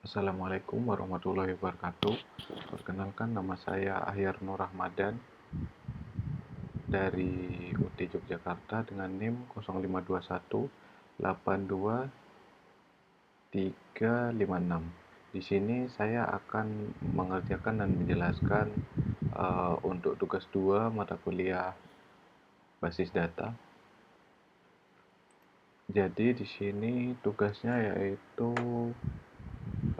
Assalamualaikum warahmatullahi wabarakatuh. Perkenalkan, nama saya Ahyar Nur Ramadan dari UT Yogyakarta dengan NIM 0521 82356. Di sini saya akan mengerjakan dan menjelaskan untuk tugas 2 mata kuliah basis data. Jadi di sini tugasnya yaitu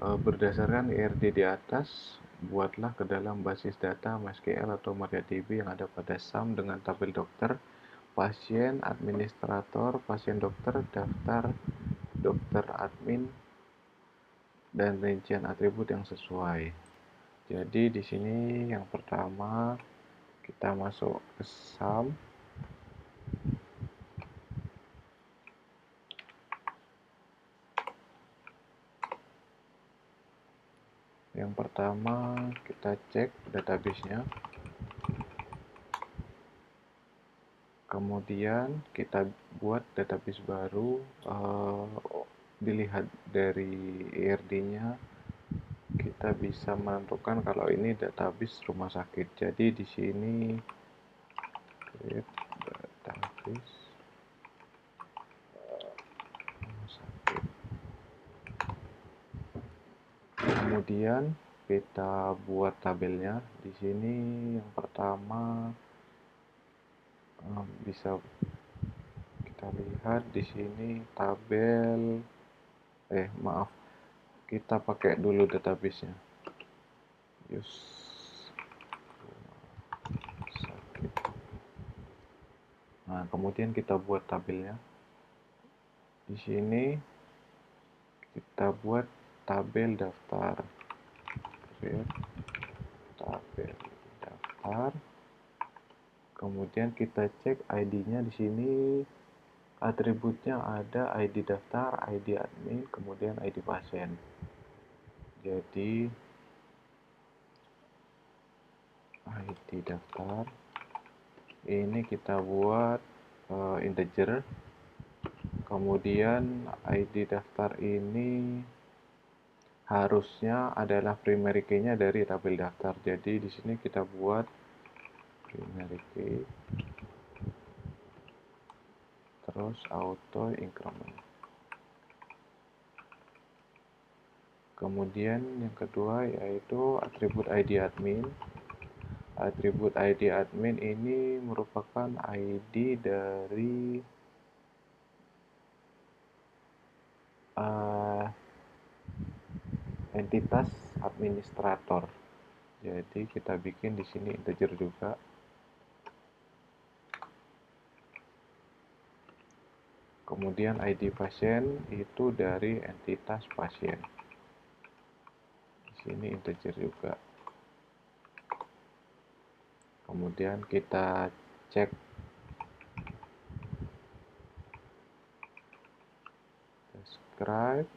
berdasarkan IRD di atas, buatlah ke dalam basis data MySQL atau MariaDB yang ada pada SAM dengan tabel dokter, pasien, administrator, pasien dokter, daftar dokter admin, dan rincian atribut yang sesuai. Jadi di sini yang pertama kita masuk ke SAM. Yang pertama kita cek database-nya. Kemudian kita buat database baru, dilihat dari IRD-nya kita bisa menentukan kalau ini database rumah sakit. Jadi di sini create database rumah sakit. Kemudian kita buat tabelnya. Di sini yang pertama bisa kita lihat di sini tabel maaf, kita pakai dulu database-nya. Sakit. Nah, kemudian kita buat tabelnya. Di sini kita buat tabel daftar. Tabel daftar. Kemudian kita cek ID-nya di sini. Atributnya ada ID daftar, ID admin, kemudian ID pasien. Jadi ID daftar ini kita buat integer. Kemudian ID daftar ini harusnya adalah primary key-nya dari tabel daftar. Jadi di sini kita buat primary key terus auto increment. Kemudian yang kedua yaitu atribut ID admin. Atribut ID admin ini merupakan ID dari entitas administrator. Jadi kita bikin di sini integer juga. Kemudian ID pasien itu dari entitas pasien. Di sini integer juga. Kemudian kita cek describe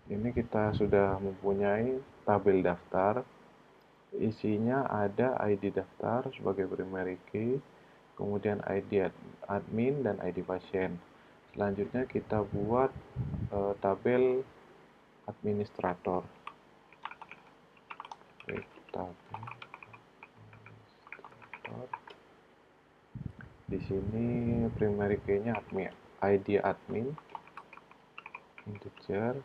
ini kita sudah mempunyai tabel daftar. Isinya ada ID daftar sebagai primary key, kemudian ID admin dan ID pasien. Selanjutnya kita buat tabel administrator. Tabel administrator. Di sini primary key-nya admin, ID admin, integer.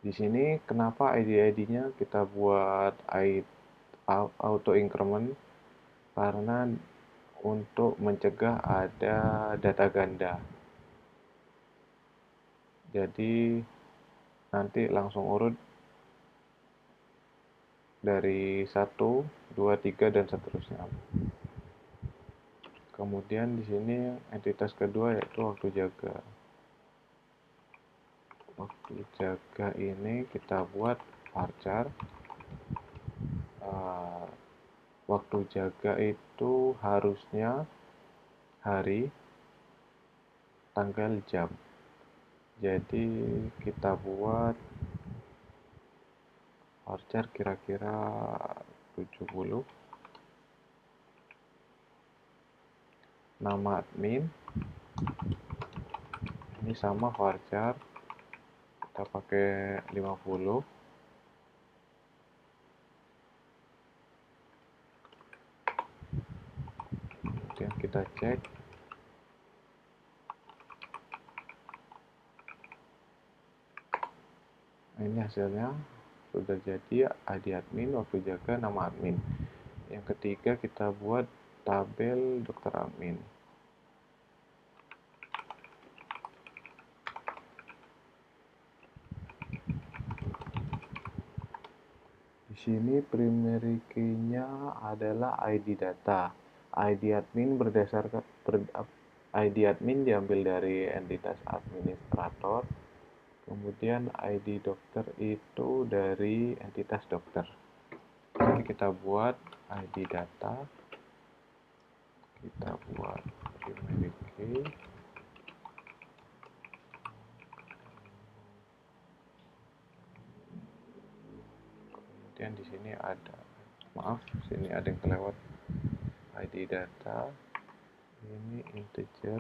Di sini kenapa ID-nya kita buat auto increment? Karena untuk mencegah ada data ganda. Jadi nanti langsung urut dari 1, 2, 3 dan seterusnya. Kemudian di sini entitas kedua yaitu waktu jaga. Waktu jaga ini kita buat varchar. Waktu jaga itu harusnya hari, tanggal, jam. Jadi kita buat varchar kira-kira 70. Nama admin ini sama varchar, kita pakai 50. Kemudian kita cek. Nah, ini hasilnya sudah jadi ID admin, waktu jaga, nama admin. Yang ketiga kita buat tabel dokter admin. Di sini primary key-nya adalah ID data. ID admin ID admin diambil dari entitas administrator. Kemudian ID dokter itu dari entitas dokter. Jadi kita buat ID data. Kita buat primary key. Kemudian di sini ada, sini ada yang kelewat. ID data ini integer,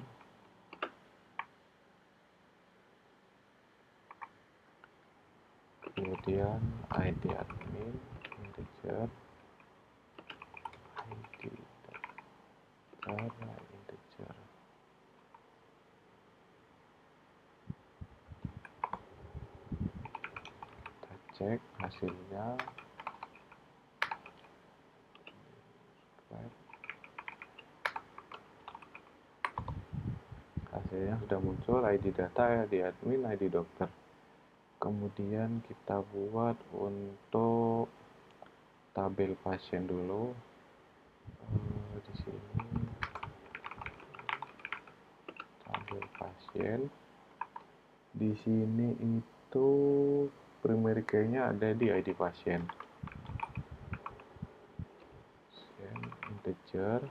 kemudian ID admin integer, ID dokter integer. Kita cek hasilnya. Hasilnya sudah muncul ID data, ID admin, ID dokter. Kemudian kita buat untuk tabel pasien dulu. Di sini tabel pasien. Di sini itu primary key-nya ada di ID pasien. Pasien integer.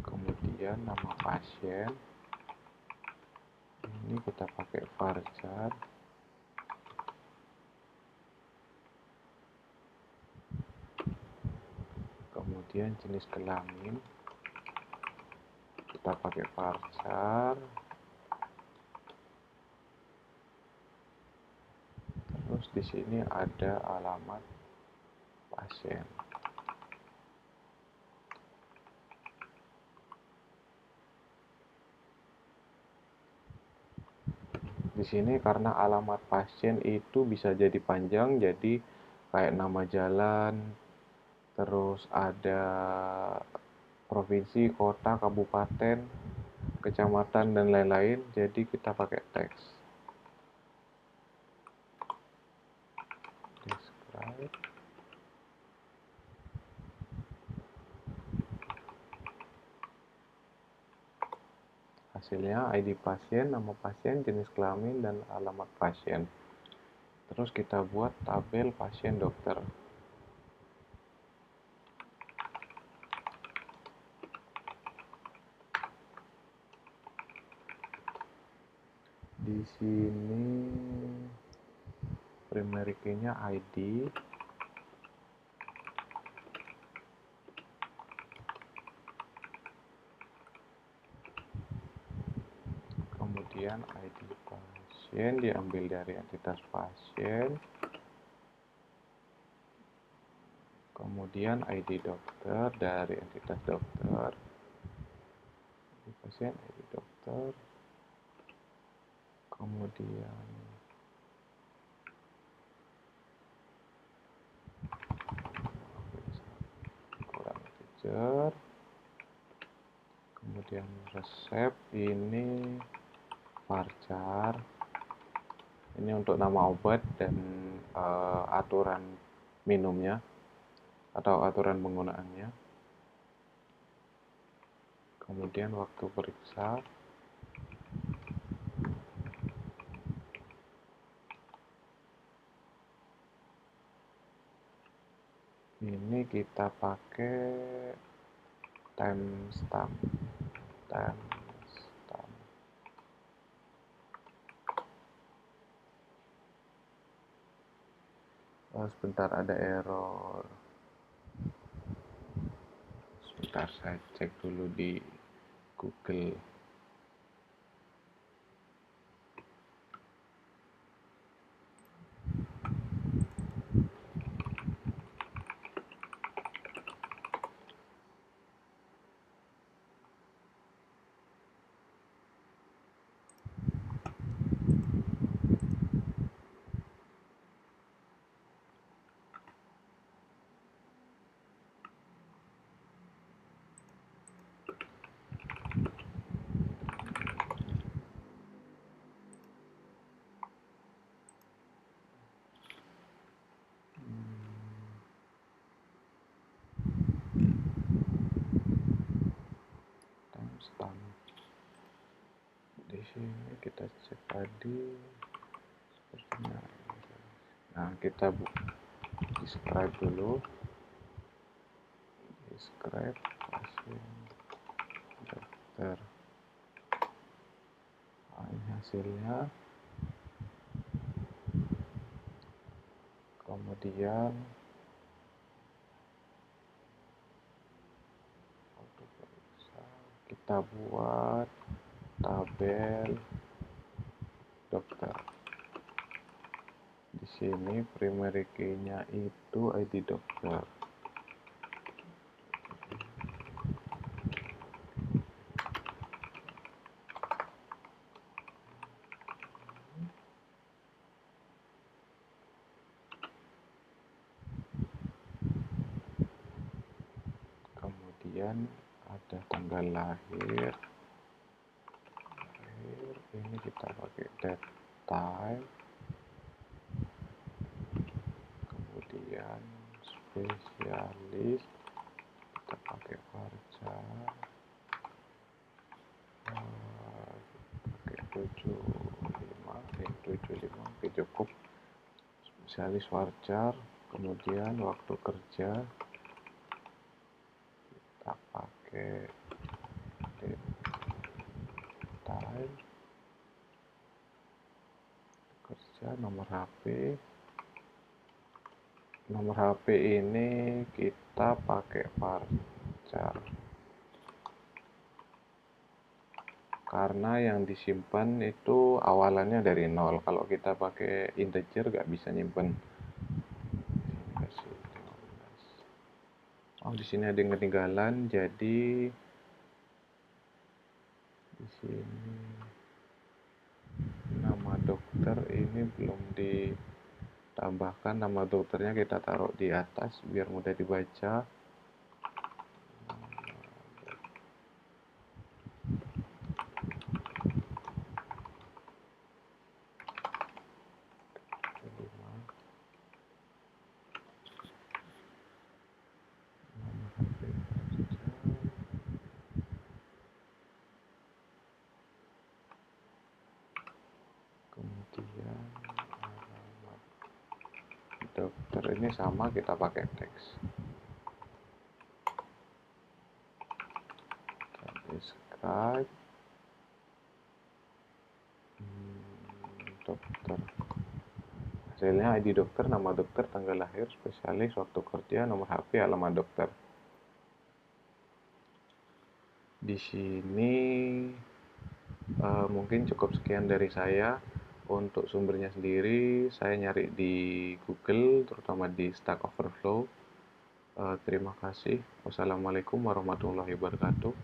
Kemudian nama pasien ini kita pakai varchar. Kemudian jenis kelamin kita pakai varchar. Terus di sini ada alamat pasien. Di sini karena alamat pasien itu bisa jadi panjang, jadi kayak nama jalan, terus ada provinsi, kota, kabupaten, kecamatan, dan lain-lain, jadi kita pakai teks. Describe. Hasilnya ID pasien, nama pasien, jenis kelamin, dan alamat pasien. Terus kita buat tabel pasien dokter. Di sini primary key-nya ID. Kemudian ID pasien diambil dari entitas pasien. Kemudian ID dokter dari entitas dokter. ID pasien, ID dokter. Kemudian kurang integer. Kemudian resep ini varchar. Ini untuk nama obat dan aturan minumnya atau aturan penggunaannya. Kemudian waktu periksa. Ini kita pakai timestamp. Sebentar, ada error. Sebentar, saya cek dulu di Google. Timestamp. Di sini kita cek tadi sepertinya. Nah, kita describe dulu. Describe pasien dokter. Nah, ini hasilnya. Kemudian kita buat tabel dokter. Di sini primary key-nya itu ID dokter. Kemudian ada tanggal lahir. Ini kita pakai date time. Kemudian spesialis kita pakai varchar. Pakai 75, oke, cukup. Spesialis varchar. Kemudian waktu kerja kita pakai date time. Kerja, nomor HP. Nomor HP ini kita pakai varchar karena yang disimpan itu awalannya dari 0. Kalau kita pakai integer nggak bisa nyimpen. Oh, di sini ada yang ketinggalan, jadi di sini nama dokter ini belum ditambahkan. Nama dokternya kita taruh di atas biar mudah dibaca. Kemudian dokter ini sama, kita pakai teks. Describe dokter. Hasilnya ID dokter, nama dokter, tanggal lahir, spesialis, waktu kerja, nomor HP, alamat dokter. Di sini mungkin cukup sekian dari saya. Untuk sumbernya sendiri saya nyari di Google, terutama di Stack Overflow. Terima kasih. Wassalamualaikum warahmatullahi wabarakatuh.